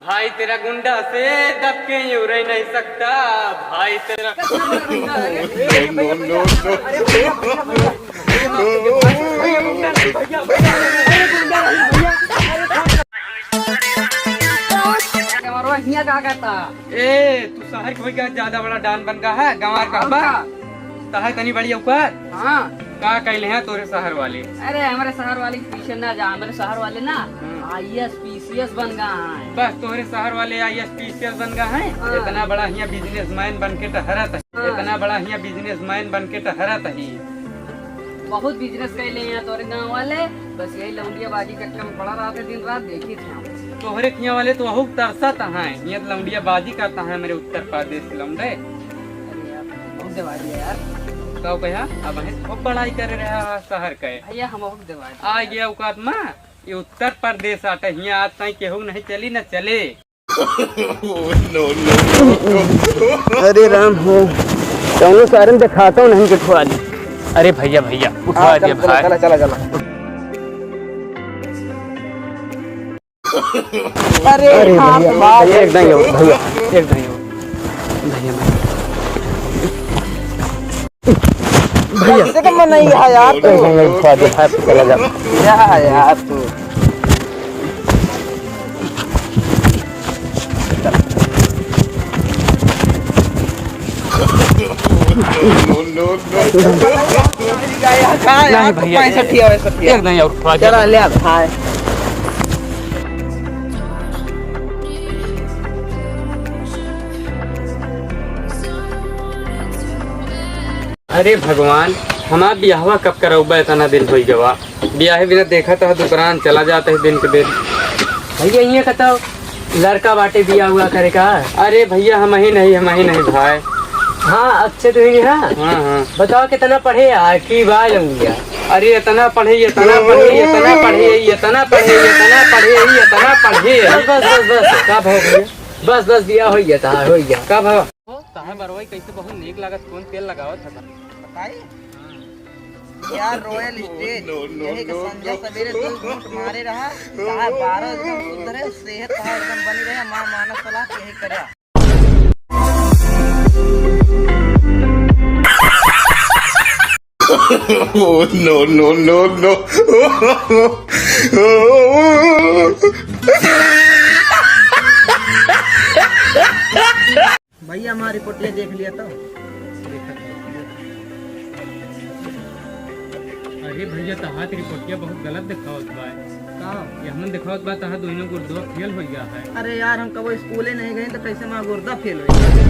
भाई तेरा गुंडा से दब के यूं रह नहीं सकता। भाई तेरा क्या करता ए तू शहर कोई का ज्यादा बड़ा डान बन का है गंवार का बा ताहे तनी बड़ी औकात हाँ। का कहले हैं तोरे शहर वाले। अरे हमारे शहर वाले के पीछे ना जा, हमारे शहर वाले ना IAS PCS बन गए हैं। बस तोरे शहर वाले IAS PCS बन गए हैं। हाँ। इतना बड़ा यहाँ बिजनेसमैन बन के टहरत है। हाँ। इतना बड़ा यहाँ बिजनेसमैन बन के टहरत ही। बहुत बिजनेस कर ले हैं तोरे गाँव वाले, बस यही लौंडिया बाजी कट्टा में पड़ा रहते दिन रात देखी थे हम। तोहरे खिया वाले तो बहुत तरसत हैं। ये लौंडिया बाजी करता है मेरे उत्तर प्रदेश लौंडे। अरे यार बहुत दिवाली है यार। कहो भैया अब खूब पढ़ाई कर रहा शहर के भैया हम बहुत दिवाली आ गया औकात में। ये उत्तर प्रदेश आटे यहाँ आज तक केहू नहीं चली न चले। अरे राम हो दोनों सारे दिखाता हूँ नहीं उठवा ली। अरे भैया भैया उठवा दिया भाई। चला चला चला। अरे भैया एकदम ही हो भैया एकदम ही हो भैया भैया तो मन नहीं है यार तू उठवा दे भाई चला जा यार तू। नहीं भैया एकदम ही उठवा दिया। चला ले भाई। अरे भगवान हमारा ब्याहवा कब करौबा इतना दिन हो गवा। ब्याह बिना देखा तो दुकान चला जाता है दिन के दिन। भैया ये कहता लड़का बाटे दिया हुआ करे का। अरे भैया हम ही नहीं भाई। हाँ अच्छे तो ही हाँ। हाँ बताओ कितना पढ़े यार की बात लूंगा। अरे इतना पढ़े का भाव भैया बस दिया हो गया था हो गया। का भाव ताहे बरवाई कैसे बहुत नीक लागत। कौन तेल लगावत था बताइए यार रॉयल स्टेज यही के संजय सवेरे 2 घूंट मारे रहा चाहे 12 एकदम शुद्ध रहे सेहत कहा एकदम बनी रहे मां मानस सलाह यही करे। no. भैया हमारा रिपोर्ट ले देख लिया तो। अरे भैया तहात रिपोर्टिया बहुत गलत दिखावत बा। ये हमन दिखावत बा तहा दोनों गुर्दवा फेल हो गया है। अरे यार हम कबो स्कूले नहीं गए तो कैसे माँ गुर्दा फेल हुई।